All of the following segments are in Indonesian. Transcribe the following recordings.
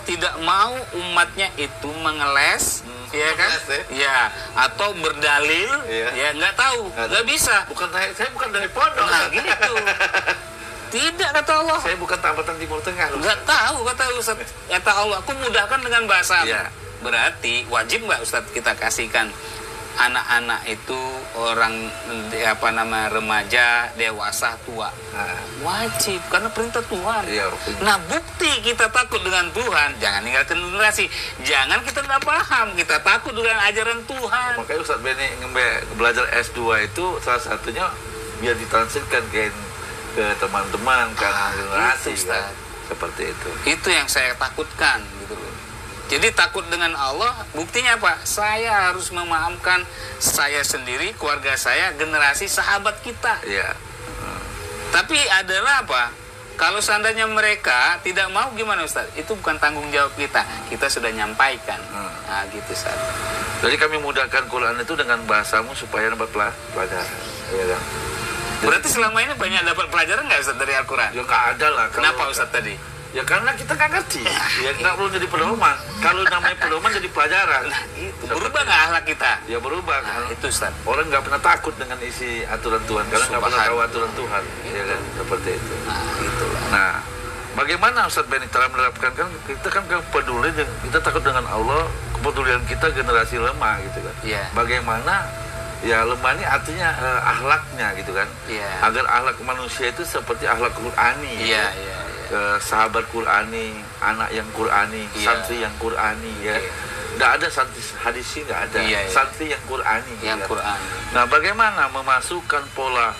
tidak mau umatnya itu mengeles, ya kan? Ya, atau berdalil, ya nggak tahu, nggak bisa. Saya bukan dari pondok. Nah, gitu. Tidak, kata Allah. Saya bukan tamatan Timur Tengah. Nggak tahu, kata Ustaz. Kata Allah, aku mudahkan dengan bahasa. Ya. Berarti wajib nggak Ustaz kita kasihkan anak-anak itu orang remaja, dewasa, tua? Wajib, karena perintah Tuhan. Nah, bukti kita takut dengan Tuhan, jangan tinggalkan generasi. Jangan kita nggak paham, kita takut dengan ajaran Tuhan. Makanya Ustaz Benny belajar S2 itu salah satunya biar ditransferkan ke teman-teman, ke generasi, kan? Seperti itu. Itu yang saya takutkan, gitu loh. Jadi takut dengan Allah, buktinya apa? Saya harus memahamkan saya sendiri, keluarga saya, generasi sahabat kita. Iya. Tapi adalah apa? Kalau seandainya mereka tidak mau, gimana Ustaz? Itu bukan tanggung jawab kita. Kita sudah nyampaikan. Nah, gitu Ustaz. Jadi kami mudahkan Quran itu dengan bahasamu supaya dapat pelajaran. Iya kan? Berarti selama ini banyak dapat pelajaran nggak Ustaz dari Al-Quran? Ya nggak ada lah. Kenapa Ustaz tadi? Ya karena kita nggak ngerti. Ya nggak perlu jadi pedoman. Kalau namanya pedoman jadi pelajaran. Nah, itu. Berubah nggak akhlak kita? Ya berubah. Nah, itu Ustaz. Orang nggak pernah takut dengan isi aturan Tuhan karena nggak pernah tahu aturan Tuhan. Ya kan? Seperti itu. Nah, itulah. Nah, bagaimana Ustaz Benny cara menerapkan? Kan kita kan peduli, kita takut dengan Allah, kepedulian kita generasi lemah gitu kan. Iya. Bagaimana ya lemah ini artinya akhlaknya gitu kan. Iya. Agar akhlak manusia itu seperti akhlak Qur'ani. Iya, iya. Sahabat Qur'ani, anak yang Qur'ani, santri yang Qur'ani, ya. Nggak ada santri hadisi, nggak ada. Santri yang Qur'ani. Yang Qur'ani. Nah, bagaimana memasukkan pola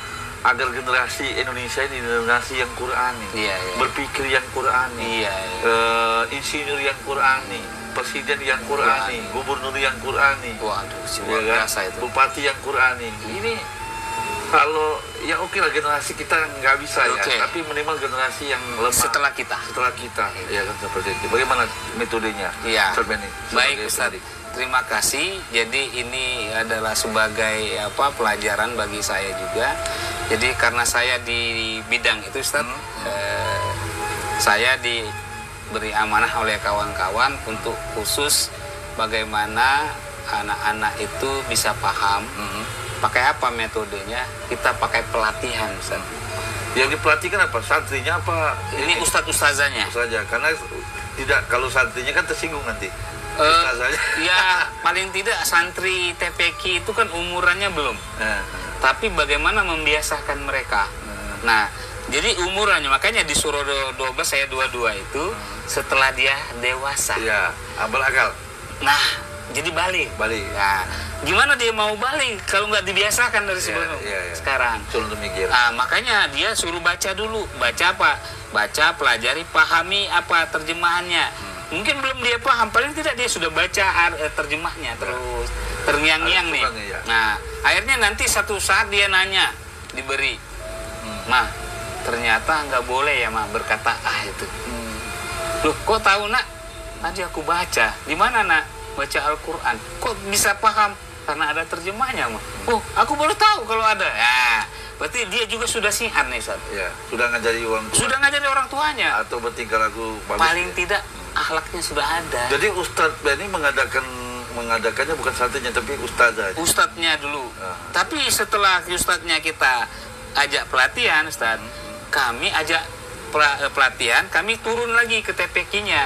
agar generasi Indonesia ini generasi yang Qur'ani, berpikir yang Qur'ani, insinyur yang Qur'ani, presiden yang Qur'ani, gubernur yang Qur'ani, luar biasa itu. bupati yang Qur'ani. Ini kalau ya oke lah generasi kita nggak bisa ya, tapi minimal generasi yang lemah setelah kita, ya kan seperti itu. Bagaimana metodenya? Iya. Baik Ustaz, terima kasih. Jadi ini adalah sebagai pelajaran bagi saya juga. Jadi karena saya di bidang itu Ustaz, saya diberi amanah oleh kawan-kawan untuk khusus bagaimana anak-anak itu bisa paham. Pakai apa metodenya? Kita pakai pelatihan, Ustaz. Yang dipelatihkan apa? Santrinya apa? Ini ustadz-ustazanya. Ustaznya, karena tidak, kalau santrinya kan tersinggung nanti. Ya, paling tidak santri TPQ itu kan umurannya belum. Tapi bagaimana membiasakan mereka? Nah, jadi umurannya, makanya di surah 12 ayat 22 itu setelah dia dewasa. Iya, abal akal. Nah, jadi balik. Nah, gimana dia mau balik kalau nggak dibiasakan dari sebelum sekarang? Nah, makanya dia suruh baca dulu. Baca apa? Baca, pelajari, pahami apa terjemahannya. Mungkin belum dia paham, paling tidak dia sudah baca terjemahnya terus terngiang-ngiang nih. Nah, akhirnya nanti satu saat dia nanya, diberi, "Ma, ternyata nggak boleh ya, Ma, berkata itu." Loh, kok tahu, Nak? Tadi aku baca. Di mana, Nak? Baca Al-Quran. Kok bisa paham? Karena ada terjemahnya, Ma. Oh, aku baru tahu kalau ada. Ya, berarti dia juga sudah sihat nih, Ustaz. Ya, sudah ngajari orang tua. Sudah ngajari orang tuanya. Atau bertingkah laku bagus. Paling tidak akhlaknya sudah ada. Jadi Ustadz Benny mengadakannya bukan santrinya, tapi ustazah. Ustadznya dulu. Tapi setelah ustadznya kita ajak pelatihan, Ustaz, kami ajak pelatihan, kami turun lagi ke TPQ-nya,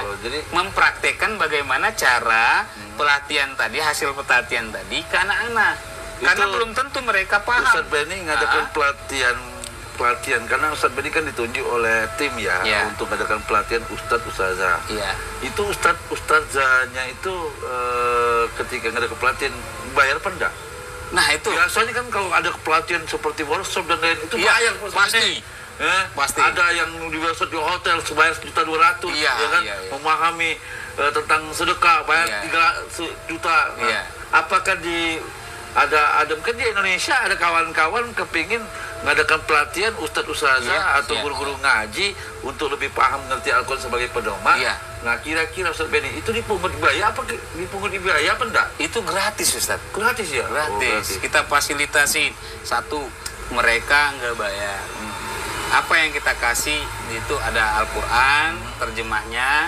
mempraktekkan bagaimana cara pelatihan tadi, hasil pelatihan tadi ke anak-anak. Karena belum tentu mereka paham. Ustadz Benny ngadakan pelatihan karena Ustadz Benny kan ditunjuk oleh tim untuk mengadakan pelatihan ustazah. Itu ustazahnya itu ketika ngadakan pelatihan bayar apa enggak? Nah, itu biasanya kan kalau ada pelatihan seperti workshop dan lain itu bayar pasti. Ada yang di workshop di hotel sebayar 1.200.000, kan? Memahami tentang sedekah bayar 3 juta. Apakah ada mungkin di Indonesia ada kawan-kawan kepingin ngadakan pelatihan ustadz-ustazah atau guru-guru ngaji untuk lebih paham mengerti Al-Quran sebagai pedoman. Nah, kira-kira Ustadz Benny itu dipungut biaya apa enggak? Itu gratis, Ustadz. Gratis ya? Gratis. Kita fasilitasi. Satu, mereka nggak bayar. Apa yang kita kasih itu ada Al-Quran, terjemahnya,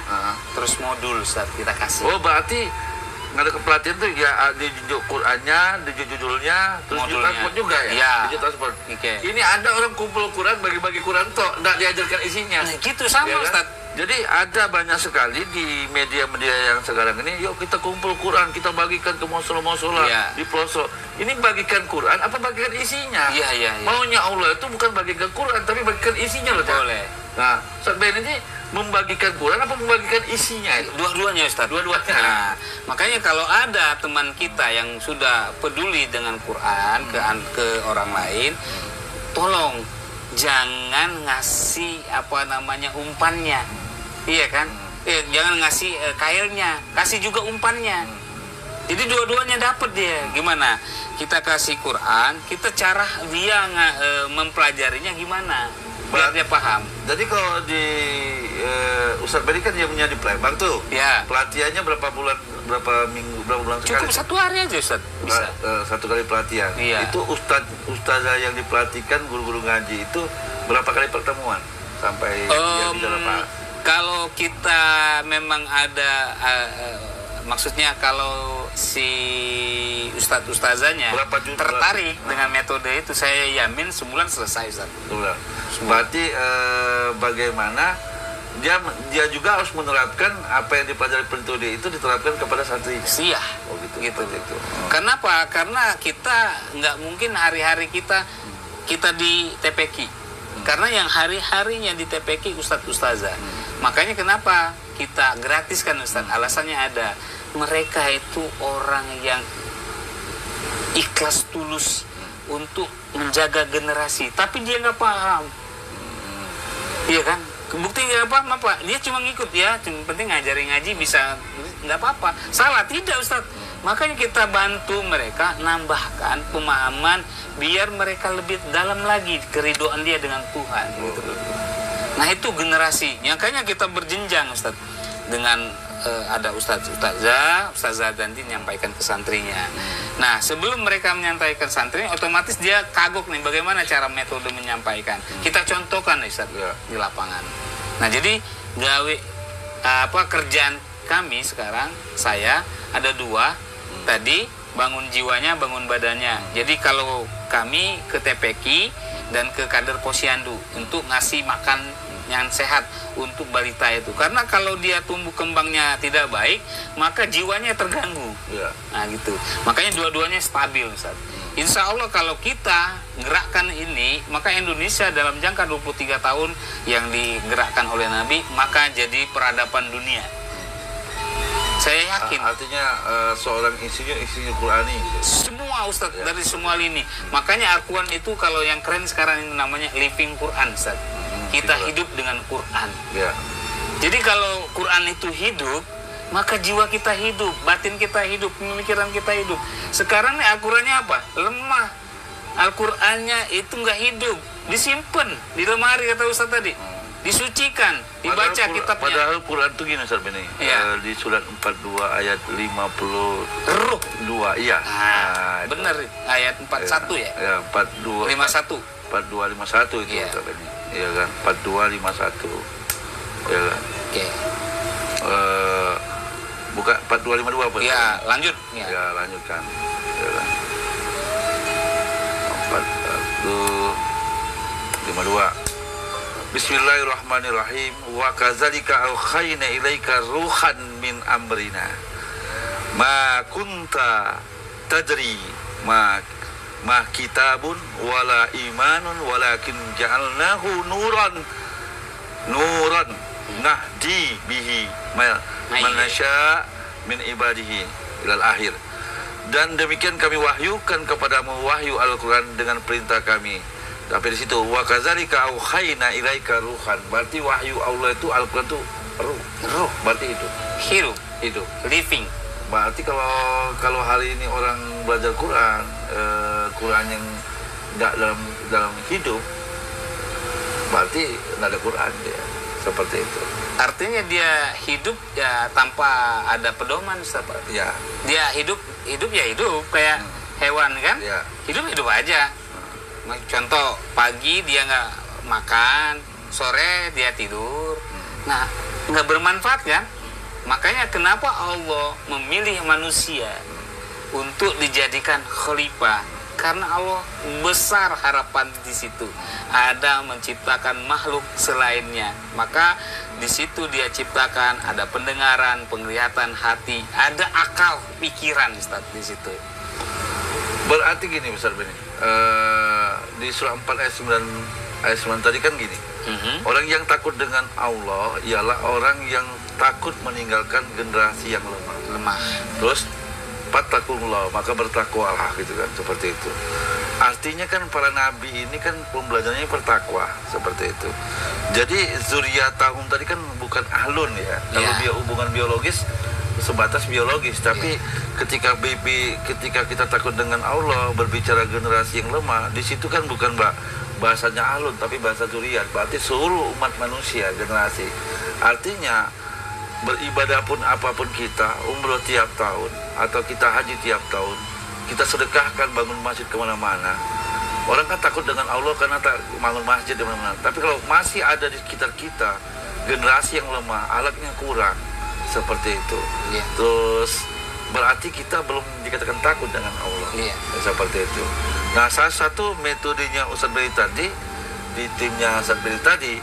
terus modul Ustaz kita kasih. Oh berarti nggak ada kepelatihan tuh ya di Qurannya, di judulnya, terus transport juga ya? Iya. Transport. Okay. Ini ada orang kumpul Quran, bagi-bagi Quran toh, nggak diajarkan isinya. Nah, gitu sama ya, Ustaz. Kan? Jadi ada banyak sekali di media-media yang sekarang ini, yuk kita kumpul Quran, kita bagikan ke musola-musola di pelosok. Ini bagikan Quran, apa bagikan isinya? Iya. Maunya Allah itu bukan bagikan Quran, tapi bagikan isinya loh. Boleh. Nah, Ustaz Ben ini membagikan Quran apa membagikan isinya itu? Dua-duanya Ustaz. Dua-duanya. Nah, makanya kalau ada teman kita yang sudah peduli dengan Quran ke orang lain, tolong jangan ngasih umpannya. Iya kan? Jangan ngasih kailnya, kasih juga umpannya. Jadi dua-duanya dapat dia. Gimana? Kita kasih Quran, kita cara dia mempelajarinya gimana? Biar dia paham. Jadi kalau di Ustaz Beri kan dia punya di Palembang tuh. Ya. Pelatihannya berapa bulan sekali? Cukup 1 hari aja Ustaz. Bisa. 1 kali pelatihan. Iya. Itu ustazah yang dipelatihkan, guru-guru ngaji itu berapa kali pertemuan sampai dia bisa lepas? Kalau kita memang ada maksudnya kalau si ustazahnya tertarik dengan metode itu, saya yamin sebulan selesai Ustaz. Berarti bagaimana dia juga harus menerapkan apa yang dipelajari metode itu diterapkan kepada santri. Iya. Oh gitu. Kenapa? Karena kita nggak mungkin hari-hari kita di TPQ. Karena yang hari-harinya di TPQ ustazah. Makanya kenapa kita gratiskan Ustaz? Alasannya ada. Mereka itu orang yang ikhlas tulus untuk menjaga generasi, tapi dia nggak paham. Iya kan? Bukti nggak paham apa? Dia cuma ngikut ya, cuma penting ngajari ngaji bisa, nggak apa-apa. Salah tidak Ustaz? Makanya kita bantu mereka nambahkan pemahaman biar mereka lebih dalam lagi keridhaan dia dengan Tuhan. Gitu. Nah itu generasi. Makanya kita berjenjang Ustaz dengan ada ustazah nanti menyampaikan ke santrinya. Nah sebelum mereka menyampaikan santrinya, otomatis dia kagok nih bagaimana cara metode menyampaikan. Kita contohkan Ustaz di lapangan. Nah jadi kerjaan kami sekarang saya ada 2. Tadi bangun jiwanya, bangun badannya. Jadi kalau kami ke TPQ dan ke kader posyandu untuk ngasih makan yang sehat untuk balita itu. Karena kalau dia tumbuh kembangnya tidak baik, maka jiwanya terganggu. Nah gitu. Makanya dua-duanya stabil Ustaz. Insya Allah kalau kita gerakkan ini, maka Indonesia dalam jangka 23 tahun yang digerakkan oleh Nabi, maka jadi peradaban dunia. Saya yakin. Artinya seorang insinyur Qurani gitu. Semua Ustaz dari semua lini. Makanya Al-Quran itu kalau yang keren sekarang ini namanya living Quran Ustaz. Kita hidup dengan Quran. Jadi kalau Quran itu hidup, maka jiwa kita hidup, batin kita hidup, pemikiran kita hidup. Sekarang nih Al-Qurannya apa? Lemah. Al-Qurannya itu nggak hidup, disimpan di lemari kata Ustaz tadi. Disucikan, dibaca kitabnya. Padahal Quran itu gini Ustaz Beni. Di surat 42 ayat 52. Iya. Benar ayat 41 ya? Ya, 42 51. 4251 itu Ustaz Beni. Iya kan? 4251. Iya kan? Oke. Bukan 4252 apa? Iya, lanjut. Ya, lanjutkan. Iya kan? 4252. Bismillahirrahmanirrahim. Wa kadzalika aukhayna ilaika ruhan min amrina ma kunta tadri ma kitabun wala imanun walakin ja'alnahu nuran nahdi bihi man nasya min ibadihi ilal akhir. Dan demikian kami wahyukan kepadamu wahyu Al-Quran dengan perintah kami. Tapi di situ wa kadzalika aukhayna ilaika ruhan. Berarti wahyu Allah itu Al-Quran itu ruh. Berarti itu hidup, living. Berarti kalau hari ini orang belajar Quran, Quran yang tidak dalam hidup, berarti tidak ada Quran dia. Seperti itu. Artinya dia hidup ya tanpa ada pedoman Ustaz. Ya. Dia hidup kayak hewan kan? Ya. Hidup aja. Contoh pagi dia nggak makan, sore dia tidur. Nah, nggak bermanfaat kan? Makanya kenapa Allah memilih manusia untuk dijadikan khalifah? Karena Allah besar harapan di situ. Ada menciptakan makhluk selainnya. Maka di situ dia ciptakan ada pendengaran, penglihatan, hati, ada akal, pikiran, Ustaz, di situ. Berarti gini Ustaz Beni. Di surah 4 ayat 9 tadi kan gini. Orang yang takut dengan Allah ialah orang yang takut meninggalkan generasi yang lemah. Terus fattakullah, maka bertakwalah, gitu kan, seperti itu. Artinya kan para nabi ini kan pembelajarannya bertakwa, seperti itu. Jadi zuriyatahum tadi kan bukan ahlun ya. Kalau dia hubungan biologis sebatas biologis, tapi ketika kita takut dengan Allah, berbicara generasi yang lemah, di situ kan bukan bahasanya ahlun, tapi bahasa zuriyat. Berarti seluruh umat manusia, generasi. Artinya beribadah pun apapun kita, umroh tiap tahun atau kita haji tiap tahun, kita sedekahkan, bangun masjid kemana-mana. Orang kan takut dengan Allah karena bangun masjid di mana-mana. Tapi kalau masih ada di sekitar kita generasi yang lemah, akhlaknya kurang, seperti itu, terus berarti kita belum dikatakan takut dengan Allah, seperti itu. Nah, salah satu metodenya Ustaz Beni tadi, di timnya Ustaz Beni tadi,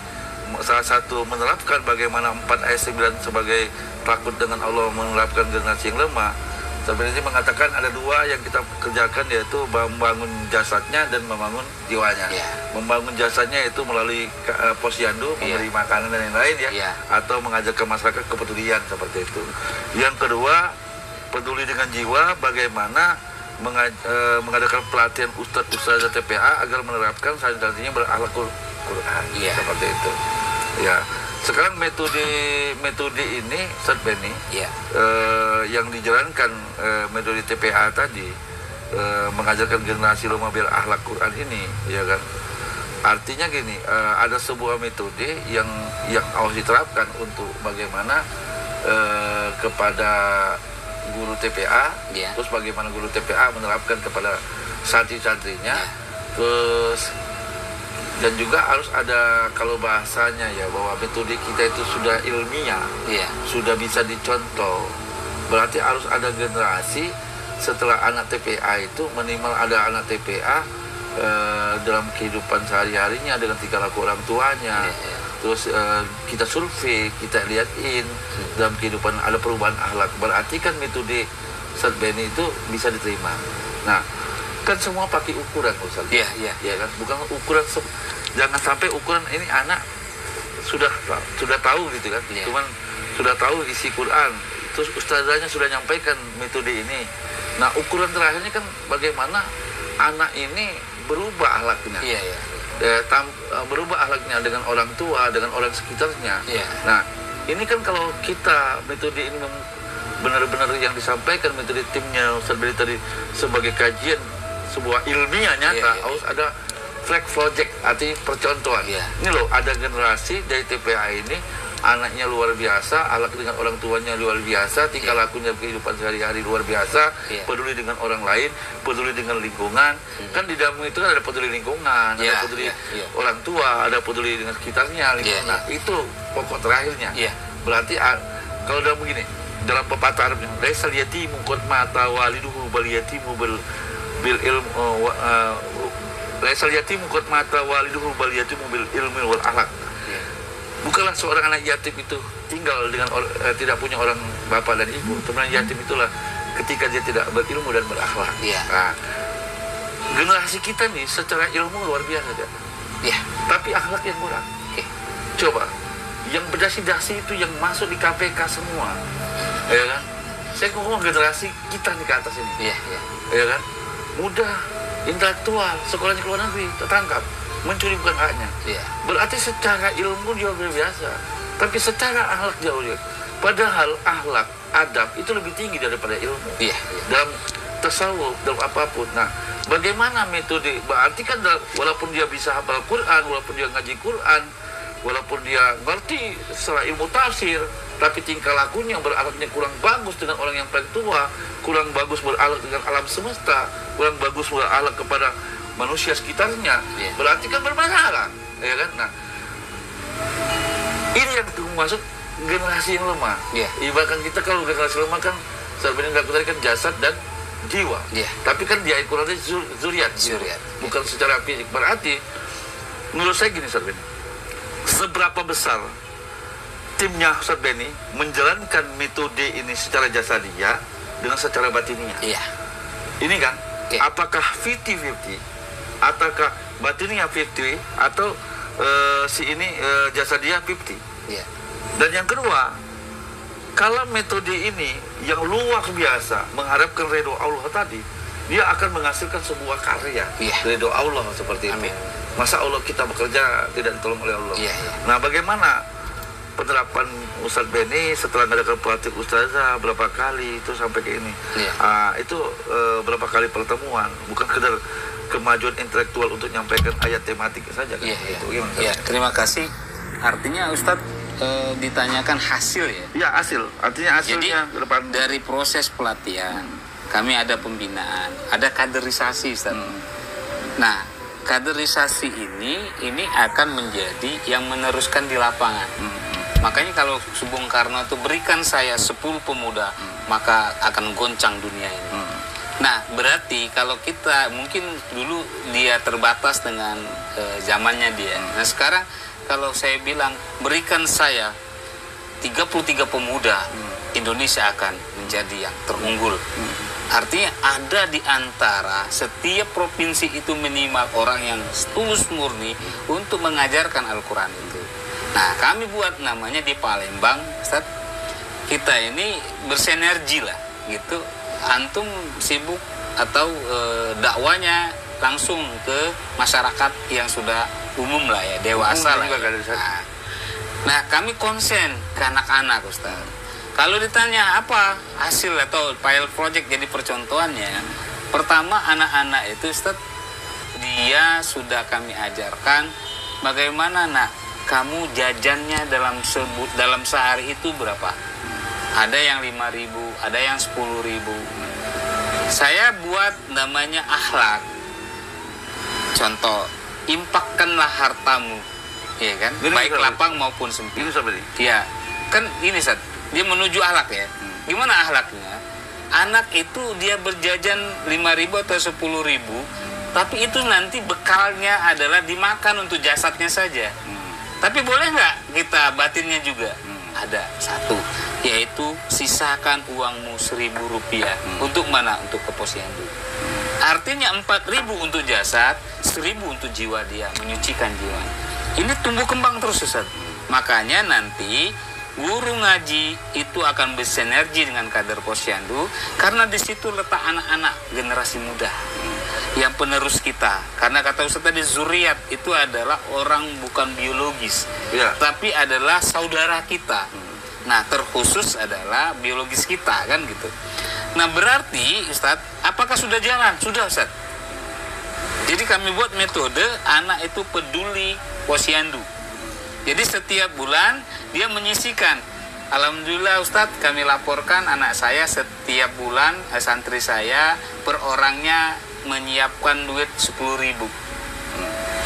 salah satu menerapkan bagaimana 4 ayat 9 sebagai takut dengan Allah, menerapkan generasi yang lemah. Sebenarnya mengatakan ada dua yang kita kerjakan, yaitu membangun jasadnya dan membangun jiwanya. Membangun jasadnya itu melalui posyandu, memberi makanan dan lain-lain atau mengajarkan masyarakat kepedulian, seperti itu. Yang kedua, peduli dengan jiwa, bagaimana mengadakan pelatihan ustadz TPA agar menerapkan santri-santrinya berakhlak Quran, seperti itu. Ya, sekarang metode ini Ustaz Beni, yang dijalankan metode TPA tadi, mengajarkan generasi lemah biar akhlak Quran ini, ya kan? Artinya gini, ada sebuah metode yang harus diterapkan untuk bagaimana kepada guru TPA, terus bagaimana guru TPA menerapkan kepada santri-santrinya, terus dan juga harus ada, kalau bahasanya ya, bahwa metode kita itu sudah ilmiah, sudah bisa dicontoh. Berarti harus ada generasi setelah anak TPA itu, minimal ada anak TPA dalam kehidupan sehari-harinya dengan tingkah laku orang tuanya. Terus kita survei, kita lihatin dalam kehidupan ada perubahan akhlak. Berarti kan metode Ustaz Beni itu bisa diterima. Nah, kan semua pakai ukuran, Ustaz. Iya kan, bukan ukuran jangan sampai ukuran ini anak sudah tahu gitu kan. Cuman sudah tahu isi Quran, terus ustazahnya sudah nyampaikan metode ini. Nah, ukuran terakhirnya kan bagaimana anak ini berubah akhlaknya. Berubah akhlaknya dengan orang tua, dengan orang sekitarnya. Nah, ini kan kalau kita metode ini benar-benar yang disampaikan metode timnya Ustaz Beni tadi sebagai kajian sebuah ilmiah nyata, harus ada flag project, arti percontohan. Ini loh, ada generasi dari TPA ini, anaknya luar biasa, akhlak dengan orang tuanya luar biasa, tingkah lakunya kehidupan sehari-hari luar biasa, peduli dengan orang lain, peduli dengan lingkungan. Kan di dalam itu kan ada peduli lingkungan, ada peduli orang tua, ada peduli dengan sekitarnya, lingkungan. Nah, itu pokok terakhirnya. Berarti kalau dalam begini, dalam pepatah Arabnya, laisal yatimu qad mata waliduhu bal yatimu bil ilmu laisal yatimu qad mata waliduhu bal yatimu bil ilmi wal akhlak. Bukanlah seorang anak yatim itu tinggal dengan tidak punya orang bapak dan ibu. Teman yatim itulah ketika dia tidak berilmu dan berakhlak. Nah, generasi kita nih secara ilmu luar biasa aja. Tapi akhlak yang kurang. Coba, yang berdasi-dasi itu yang masuk di KPK semua, ya kan? Saya ngomong generasi kita nih ke atas ini, ya kan? Mudah, intelektual, sekolahnya ke luar negeri, tertangkap, mencuri bukan haknya. Berarti secara ilmu dia luar biasa, tapi secara akhlak jauh dia. Padahal akhlak, adab itu lebih tinggi daripada ilmu. Dalam tasawuf, dalam apapun. Nah, bagaimana metode? Berarti kan walaupun dia bisa hafal Quran, walaupun dia ngaji Quran, walaupun dia ngerti secara ilmu tafsir, tapi tingkah lakunya berakhlaknya kurang bagus dengan orang yang paling tua, kurang bagus berakhlak dengan alam semesta, kurang bagus berakhlak kepada manusia sekitarnya, berarti kan bermasalah, ya kan? Nah, ini yang masuk generasi yang lemah. Ibaratkan kita kalau generasi lemah kan sebenarnya nggak tadi kan jasad dan jiwa. Tapi kan dia ukurannya zuriat. Bukan secara fisik. Berarti menurut saya gini, Ustaz Beni, seberapa besar timnya Ustaz Beni menjalankan metode ini secara jasadiah dengan secara batiniah. Ini kan, apakah 50-50 ataukah batiniah 50 atau si ini jasadiah 50. Dan yang kedua, kalau metode ini yang luar biasa mengharapkan ridho Allah tadi, dia akan menghasilkan sebuah karya ridho Allah seperti itu. Masa Allah kita bekerja tidak ditolong oleh Allah. Nah, bagaimana penerapan Ustadz Beni setelah mengadakan pelatih Ustazah berapa kali itu sampai ke ini? Itu berapa kali pertemuan, bukan sekedar kemajuan intelektual untuk menyampaikan ayat tematik saja. Terima kasih. Artinya Ustadz ditanyakan hasil ya? Iya, hasil. Artinya hasilnya. Jadi dari proses pelatihan kami ada pembinaan, ada kaderisasi, Ustaz. Nah, kaderisasi ini akan menjadi yang meneruskan di lapangan. Makanya kalau Bung Karno itu berikan saya 10 pemuda, maka akan goncang dunia ini. Nah, berarti kalau kita mungkin dulu dia terbatas dengan zamannya dia. Nah, sekarang kalau saya bilang berikan saya 33 pemuda, Indonesia akan menjadi yang terunggul. Artinya ada di antara setiap provinsi itu minimal orang yang tulus murni untuk mengajarkan Al-Quran itu. Nah, kami buat namanya di Palembang, Ustaz, kita ini bersinergi lah gitu. Antum sibuk atau dakwanya langsung ke masyarakat yang sudah umum lah ya, dewasa lah ya. Nah, kami konsen ke anak-anak, Ustaz. Kalau ditanya apa hasil atau pilot project jadi percontohannya, pertama anak-anak itu, Ustaz, dia sudah kami ajarkan bagaimana nak kamu jajannya dalam sehari itu berapa. Ada yang 5.000, ada yang 10.000. Saya buat namanya akhlak. Contoh, impakkanlah hartamu, ya kan? Gini, baik lapang maupun sempit. Ini seperti. Ya, kan ini Ustaz, dia menuju akhlak ya. Gimana akhlaknya? Anak itu dia berjajan 5.000 atau 10.000, tapi itu nanti bekalnya adalah dimakan untuk jasadnya saja. Tapi boleh nggak kita batinnya juga? Ada satu, yaitu sisakan uangmu 1.000 rupiah. Untuk mana? Untuk ke posyandu. Artinya 4.000 untuk jasad, 1.000 untuk jiwa dia, menyucikan jiwa. Ini tumbuh kembang terus, Ustaz. Makanya nanti guru ngaji itu akan bersinergi dengan kader posyandu, karena di situ letak anak-anak generasi muda yang penerus kita. Karena kata Ustaz tadi, zuriat itu adalah orang bukan biologis, tapi adalah saudara kita. Nah, terkhusus adalah biologis kita, kan gitu. Nah, berarti Ustaz, apakah sudah jalan? Sudah, Ustaz. Jadi kami buat metode anak itu peduli posyandu. Jadi setiap bulan dia menyisikan. Alhamdulillah Ustaz, kami laporkan anak saya setiap bulan, santri saya per orangnya menyiapkan duit 10.000.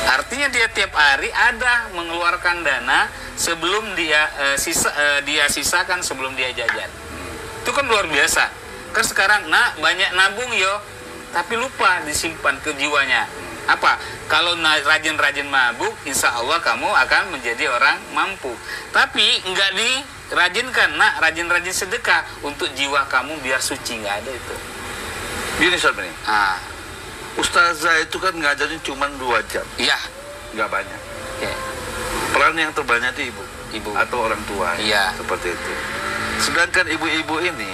Artinya dia tiap hari ada mengeluarkan dana sebelum dia sisakan sebelum dia jajan. Itu kan luar biasa. Kan sekarang banyak nabung yo, tapi lupa disimpan ke jiwanya. Apa? Kalau rajin-rajin mabuk, insya Allah kamu akan menjadi orang mampu. Tapi nggak dirajinkan, rajin-rajin sedekah untuk jiwa kamu biar suci, nggak ada itu. Gini sebenarnya. Ustazah itu kan ngajarin cuma 2 jam. Iya. Nggak banyak. Peran yang terbanyak itu ibu atau orang tua. Iya. Seperti itu. Sedangkan ibu-ibu ini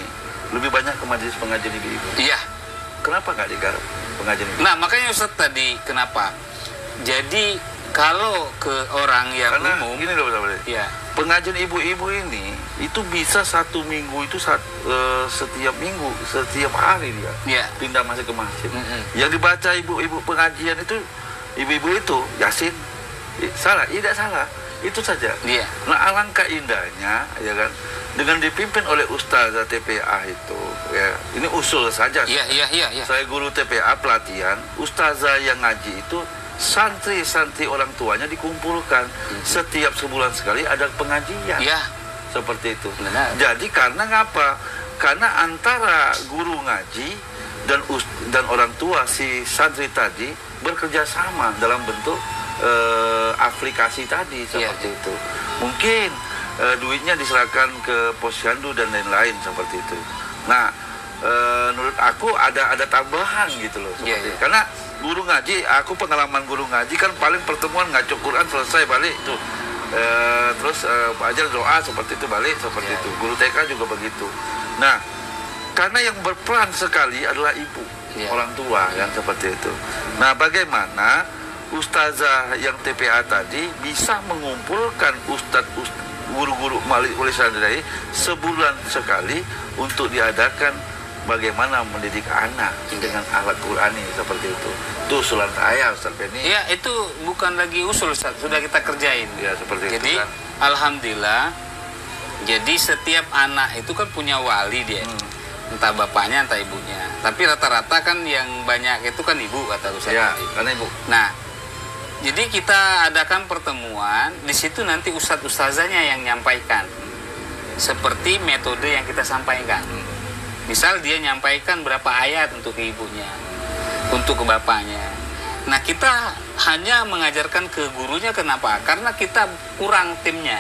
lebih banyak ke majelis pengajian ibu-ibu. Iya. Kenapa nggak digarap pengajian ibu? Nah, makanya Ustaz tadi kenapa? Jadi kalau ke orang yang karena umum, gini loh, ya. Pengajian ibu-ibu ini itu bisa 1 minggu itu setiap minggu, setiap hari dia pindah masuk ke masjid. Yang dibaca ibu-ibu pengajian itu, ibu-ibu itu Yasin, salah, tidak salah, itu saja. Nah, alangkah indahnya, ya kan, dengan dipimpin oleh Ustazah TPA itu, ya, ini usul saja. Saya guru TPA pelatihan, Ustazah yang ngaji itu santri-santri orang tuanya dikumpulkan. Setiap sebulan sekali ada pengajian. Seperti itu. Jadi karena ngapa? Karena antara guru ngaji dan orang tua si santri tadi bekerja sama dalam bentuk aplikasi tadi seperti itu. Mungkin duitnya diserahkan ke posyandu dan lain-lain seperti itu. Nah, menurut aku ada tambahan gitu loh. Karena guru ngaji, aku pengalaman guru ngaji kan paling pertemuan ngaco Quran selesai balik tuh. Terus ajar doa seperti itu balik seperti itu. Guru TK juga begitu. Nah, karena yang berperan sekali adalah ibu, orang tua yang seperti itu. Nah, bagaimana Ustazah yang TPA tadi bisa mengumpulkan guru-guru oleh santri sebulan sekali untuk diadakan bagaimana mendidik anak dengan akhlak Qurani seperti itu. Itu usulan saya, Ustaz Benny. Ya, itu bukan lagi usul, Ustaz. Sudah kita kerjain. Ya, seperti jadi, itu kan. Alhamdulillah, jadi setiap anak itu kan punya wali dia. Entah bapaknya, entah ibunya. Tapi rata-rata kan yang banyak itu kan ibu, kata Ustaz. Ya, karena ibu. Nah, jadi kita adakan pertemuan, di situ nanti ustadz-ustazahnya yang nyampaikan. Seperti metode yang kita sampaikan. Misal dia nyampaikan berapa ayat untuk ke ibunya, untuk ke bapaknya. Nah, kita hanya mengajarkan ke gurunya, kenapa? Karena kita kurang timnya.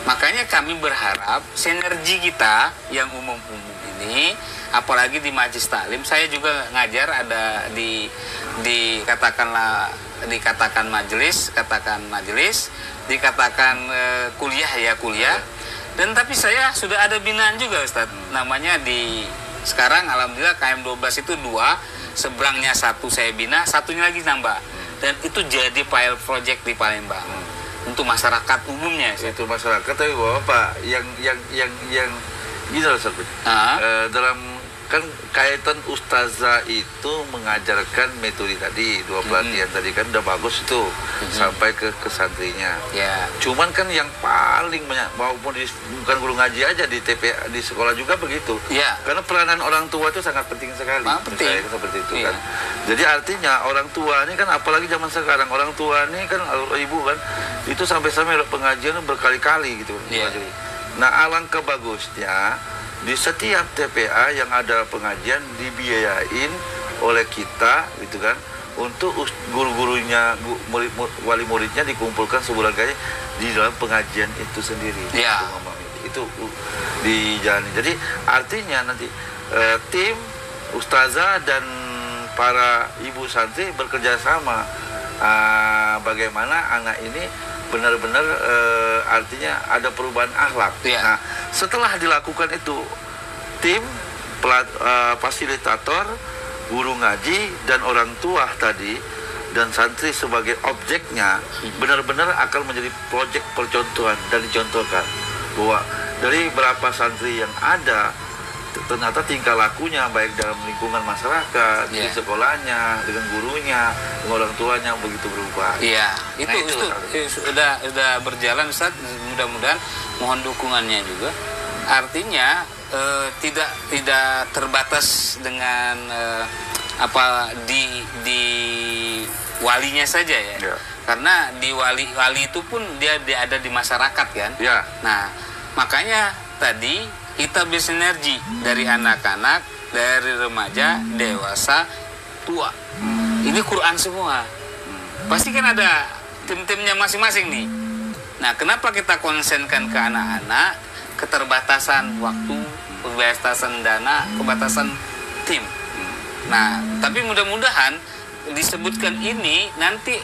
Makanya kami berharap sinergi kita yang umum-umum ini, apalagi di majelis taklim, saya juga ngajar ada dikatakan majelis, dikatakan kuliah. Dan tapi saya sudah ada binaan juga, Ustadz. Namanya sekarang alhamdulillah KM12 itu 2, seberangnya 1 saya bina, satunya lagi nambah. Dan itu jadi pilot project di Palembang untuk masyarakat umumnya. Itu masyarakat, tapi Bapak yang gini loh, Ustadz. Dalam kan kaitan Ustazah itu mengajarkan metode tadi, 2 pelatihan tadi kan udah bagus itu sampai ke santrinya. Cuman kan yang paling banyak, maupun bukan guru ngaji aja, di TPA, di sekolah juga begitu. Karena peranan orang tua itu sangat penting sekali. Penting. Seperti itu kan. Jadi artinya orang tua ini kan, apalagi zaman sekarang, orang tua ini kan, ibu kan, itu sampai-sampai pengajian berkali-kali gitu. Nah, alangkah bagusnya di setiap TPA yang ada pengajian dibiayain oleh kita gitu kan, untuk guru-gurunya, wali muridnya dikumpulkan sebulan kali di dalam pengajian itu sendiri. Itu dijalani. Jadi artinya nanti tim Ustazah dan para ibu santri bekerja sama, bagaimana anak ini benar-benar artinya ada perubahan akhlak. Nah, setelah dilakukan itu, tim fasilitator, guru ngaji dan orang tua tadi dan santri sebagai objeknya benar-benar akan menjadi proyek percontohan dan dicontohkan bahwa dari berapa santri yang ada, ternyata tingkah lakunya baik dalam lingkungan masyarakat, di sekolahnya, dengan gurunya, dengan orang tuanya begitu berubah. Itu sudah berjalan, Ustaz. Mudah-mudahan mohon dukungannya juga. Artinya tidak terbatas dengan di walinya saja ya. Karena di wali itu pun dia ada di masyarakat kan. Nah, makanya tadi kita bersinergi dari anak-anak, dari remaja, dewasa, tua. Ini Quran semua. Pasti kan ada tim-timnya masing-masing nih. Nah, kenapa kita konsenkan ke anak-anak? Keterbatasan waktu, keterbatasan dana, keterbatasan tim. Nah, tapi mudah-mudahan disebutkan ini nanti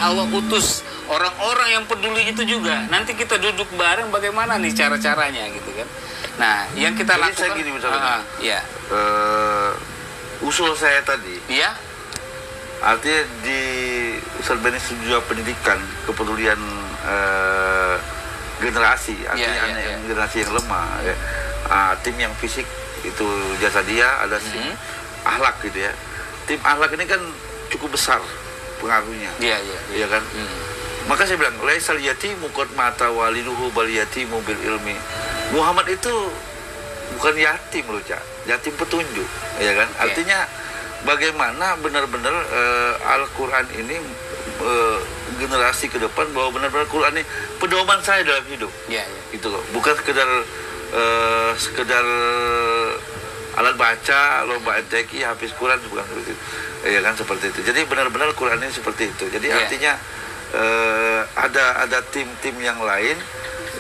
Allah utus orang-orang yang peduli itu juga. Nanti kita duduk bareng bagaimana nih cara-caranya gitu kan. Nah, yang kita lakukan saya gini misalnya. Usul saya tadi. Artinya di Ustaz Benny juga pendidikan, kepedulian generasi, artinya generasi yang lemah. Tim yang fisik itu jasa dia, ada tim akhlak gitu ya. Tim akhlak ini kan cukup besar pengaruhnya. Iya kan? Maka saya bilang, laisal yatimu qad mata waliduhu bal yatimu bil ilmi. Muhammad itu bukan yatim loh, Cak. Yatim petunjuk, ya kan? Artinya bagaimana benar-benar Al-Quran ini generasi ke depan bahwa benar-benar Quran ini pedoman saya dalam hidup. Gitu loh. Bukan sekedar alat baca, lomba MTQ, habis Quran, bukan seperti itu. Ya kan, seperti itu. Jadi benar-benar Quran ini seperti itu. Jadi artinya ada tim-tim yang lain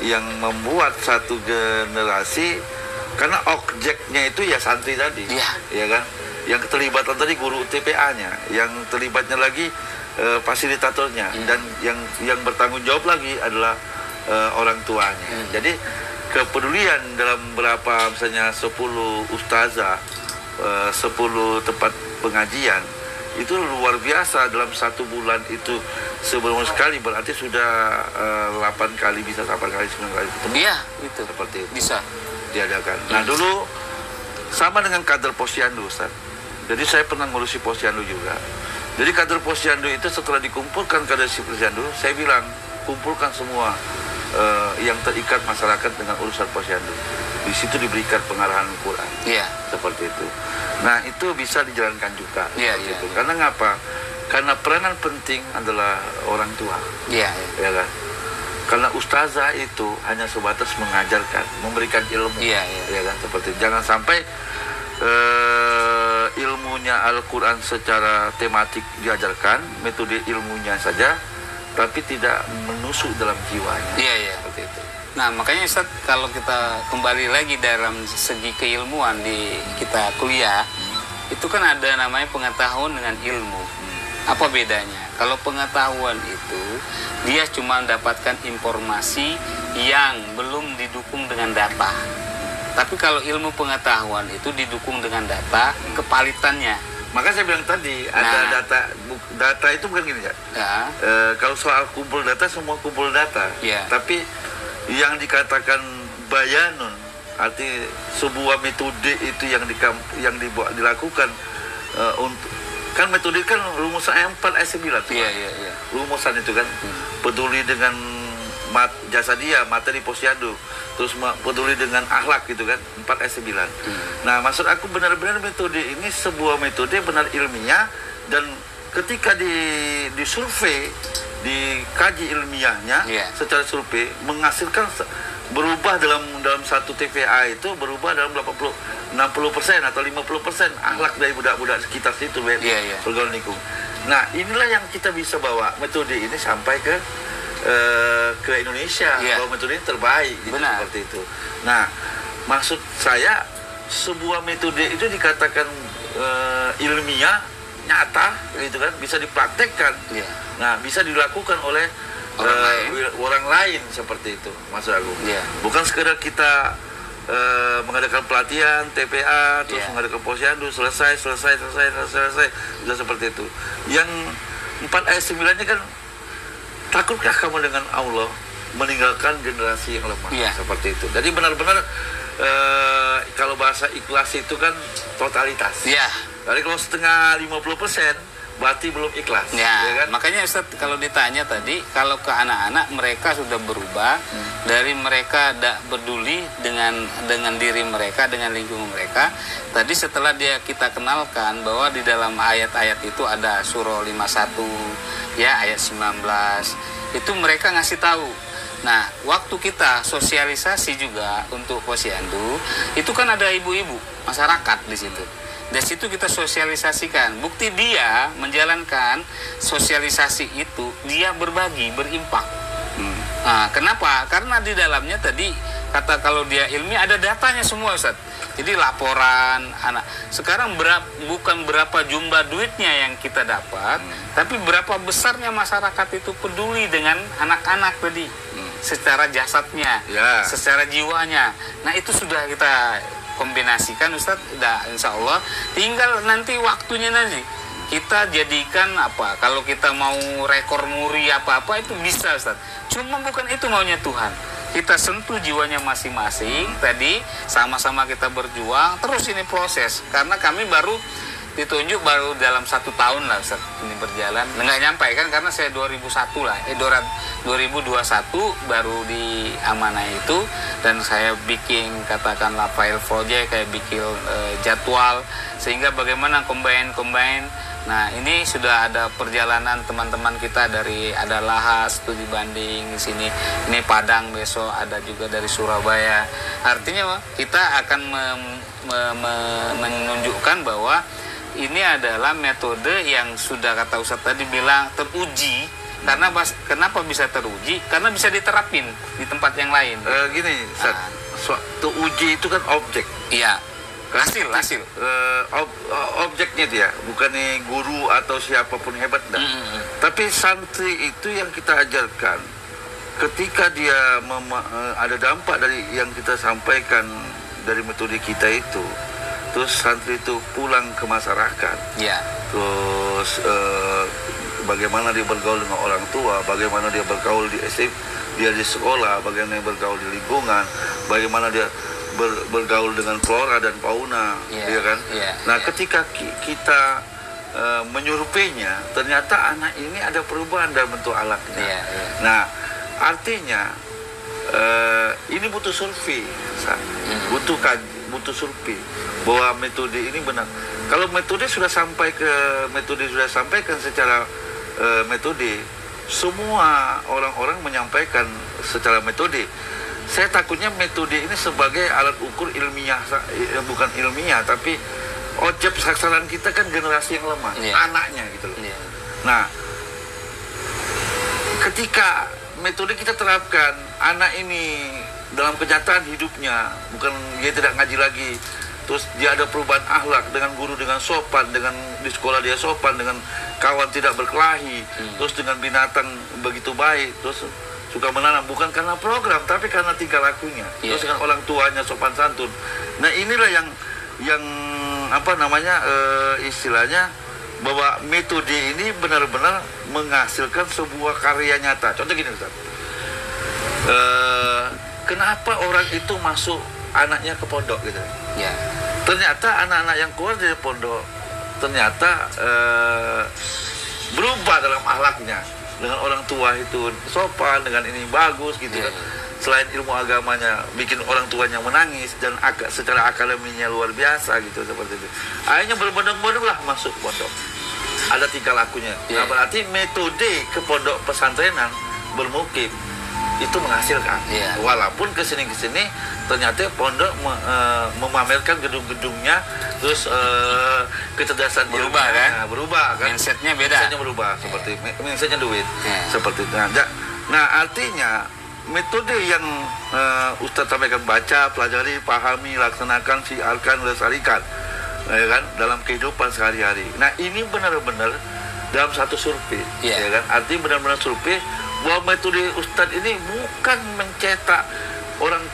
yang membuat satu generasi, karena objeknya itu ya santri tadi, ya kan? Yang keterlibatan tadi guru TPA-nya, yang terlibatnya lagi fasilitatornya, dan yang bertanggung jawab lagi adalah orang tuanya. Jadi kepedulian dalam berapa, misalnya 10 ustazah, 10 tempat pengajian, itu luar biasa. Dalam 1 bulan itu sebelum sekali, berarti sudah 8 kali, bisa 8 kali, 9 kali ketemu. Iya, itu. Seperti itu. Bisa diadakan. Nah dulu sama dengan kader Posyandu, Ustaz. Jadi saya pernah ngurusi Posyandu juga. Jadi kader Posyandu itu setelah dikumpulkan kader si Posyandu, saya bilang kumpulkan semua yang terikat masyarakat dengan urusan Posyandu. Di situ diberikan pengarahan Quran. Seperti itu. Nah itu bisa dijalankan juga. Itu. Karena ngapa? Karena peranan penting adalah orang tua. Ya kan? Karena ustazah itu hanya sebatas mengajarkan, memberikan ilmu. Ya kan? Seperti itu. Jangan sampai ilmunya Al-Quran secara tematik diajarkan, metode ilmunya saja, tapi tidak menusuk dalam jiwanya. Seperti itu. Nah makanya Ustaz, kalau kita kembali lagi dalam segi keilmuan di kita kuliah, itu kan ada namanya pengetahuan dengan ilmu. Apa bedanya? Kalau pengetahuan itu dia cuma mendapatkan informasi yang belum didukung dengan data. Tapi kalau ilmu pengetahuan itu didukung dengan data, kepalitannya. Maka saya bilang tadi, ada data itu bukan gini ya. Kalau soal kumpul data, semua kumpul data. Tapi yang dikatakan bayanun, arti sebuah metode itu yang dilakukan untuk, kan metode kan rumusan 4 ayat 9. Rumusan itu kan peduli dengan jasa dia, materi Posyandu, terus peduli dengan akhlak gitu kan, 4 ayat 9. Nah maksud aku benar-benar metode ini sebuah metode benar ilmiah, dan ketika disurvei, dikaji ilmiahnya secara survei, menghasilkan berubah dalam satu TPA itu berubah dalam 60% atau 50% akhlak dari budak-budak sekitar situ, pergaulan lingkungan. Nah inilah yang kita bisa bawa metode ini sampai ke Indonesia, bahwa metode ini terbaik gitu, seperti itu. Nah maksud saya, sebuah metode itu dikatakan ilmiah, nyata gitu kan, bisa dipraktekkan. Nah bisa dilakukan oleh orang lain seperti itu, maksud aku. Bukan sekedar kita mengadakan pelatihan TPA, terus mengadakan Posyandu, selesai, sudah seperti itu. Yang 4 ayat 9-nya kan, takutkah kamu dengan Allah meninggalkan generasi yang lemah, seperti itu. Jadi benar-benar kalau bahasa ikhlas itu kan totalitas. Jadi kalau setengah 50%, berarti belum ikhlas. Kan? Makanya Ustaz, kalau ditanya tadi, kalau ke anak-anak mereka sudah berubah dari mereka tidak peduli dengan diri mereka, dengan lingkungan mereka. Tadi setelah kita kenalkan bahwa di dalam ayat-ayat itu ada surah 51, ayat 19, itu mereka ngasih tahu. Nah, waktu kita sosialisasi juga untuk Posyandu, itu kan ada ibu-ibu masyarakat di situ. Dari situ kita sosialisasikan. Bukti dia menjalankan sosialisasi itu, dia berbagi, berimpak. Nah, kenapa? Karena di dalamnya tadi kata kalau dia ilmiah ada datanya semua, Ustaz. Jadi laporan anak. Sekarang bukan berapa jumlah duitnya yang kita dapat, tapi berapa besarnya masyarakat itu peduli dengan anak-anak tadi. Secara jasadnya, secara jiwanya. Nah, itu sudah kita kombinasikan, Ustadz. Insya Allah tinggal nanti waktunya nanti kita jadikan apa, kalau kita mau rekor muri apa-apa itu bisa, Ustadz. Cuma bukan itu maunya Tuhan. Kita sentuh jiwanya masing-masing tadi, sama-sama kita berjuang. Terus ini proses, karena kami baru ditunjuk baru dalam 1 tahun lah, Ustadz, ini berjalan. Nggak nyampe kan, karena saya 2001 lah, 2021 baru diamanai itu, dan saya bikin katakanlah file project, kayak bikin jadwal, sehingga bagaimana combine. Nah, ini sudah ada perjalanan teman-teman kita dari ada Lahas, studi banding di sini, ini Padang, besok ada juga dari Surabaya. Artinya kita akan menunjukkan bahwa ini adalah metode yang sudah kata Ustadz tadi bilang teruji. Karena kenapa bisa teruji? Karena bisa diterapin di tempat yang lain. Gini, suatu uji itu kan objek. Iya. Hasil. Objeknya dia, bukan guru atau siapapun hebat dah. Tapi santri itu yang kita ajarkan. Ketika dia ada dampak dari yang kita sampaikan dari metode kita itu, terus santri itu pulang ke masyarakat. Iya. Terus bagaimana dia bergaul dengan orang tua, bagaimana dia bergaul di sekolah, bagaimana dia bergaul di lingkungan, bagaimana dia bergaul dengan flora dan fauna, ya kan? Nah, ketika kita menyurupainya, ternyata anak ini ada perubahan dalam bentuk akhlaknya. Nah, artinya ini butuh survei, butuh survei bahwa metode ini benar. Kalau metode sudah sampaikan secara metode, semua orang-orang menyampaikan secara metode. Saya takutnya metode ini sebagai alat ukur ilmiah, bukan ilmiah, tapi objek sasaran kita kan generasi yang lemah, anaknya gitu loh. Nah, ketika metode kita terapkan, anak ini dalam kenyataan hidupnya, bukan dia tidak ngaji lagi, terus dia ada perubahan akhlak, dengan guru dengan sopan, dengan di sekolah dia sopan, dengan kawan tidak berkelahi, terus dengan binatang begitu baik, terus suka menanam, bukan karena program tapi karena tingkah lakunya, terus dengan orang tuanya sopan santun. Nah, inilah yang apa namanya istilahnya, bahwa metode ini benar-benar menghasilkan sebuah karya nyata. Contoh gini, Ustaz, kenapa orang itu masuk anaknya ke pondok gitu? Ternyata anak-anak yang keluar dari pondok ternyata berubah dalam akhlaknya, dengan orang tua itu sopan, dengan ini bagus gitu kan. Selain ilmu agamanya bikin orang tuanya menangis, dan secara akademinya luar biasa gitu, seperti itu. Akhirnya berbondong-bondong lah masuk pondok, ada tingkah lakunya. Nah, berarti metode ke pondok pesantrenan bermukim itu menghasilkan. Walaupun kesini ternyata pondok memamerkan gedung-gedungnya, terus kecerdasan berubah kan? Berubah kan? Mindsetnya beda. Mindsetnya berubah, seperti mindsetnya duit, seperti itu. Nah, artinya metode yang Ustadz sampaikan, baca, pelajari, pahami, laksanakan, siarkan, lestarikan, ya kan, dalam kehidupan sehari-hari. Nah, ini benar-benar dalam satu survei, ya kan? Artinya benar-benar survei bahwa metode Ustadz ini bukan mencetak orang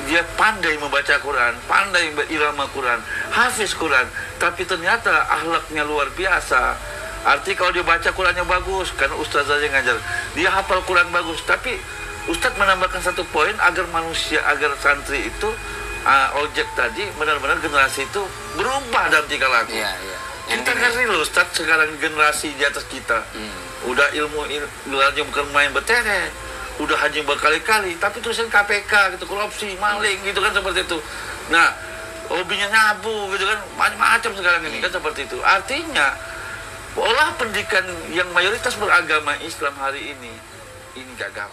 dia pandai membaca Quran, pandai berirama Quran, hafiz Quran, tapi ternyata akhlaknya luar biasa. Arti kalau dia baca Qurannya bagus, karena Ustadz saja ngajar, dia hafal Quran bagus, tapi Ustadz menambahkan satu poin agar manusia, agar santri itu objek tadi, benar-benar generasi itu berubah dalam tingkah laku. Kita ngeri loh, Ustadz, sekarang generasi di atas kita udah ilmu gelarnya bukan main beteret, udah haji berkali-kali, tapi tulisan KPK gitu, korupsi, maling gitu kan, seperti itu. Nah, hobinya nyabu gitu kan, macam-macam sekarang ini kan, seperti itu. Artinya olah pendidikan yang mayoritas beragama Islam hari ini gagal.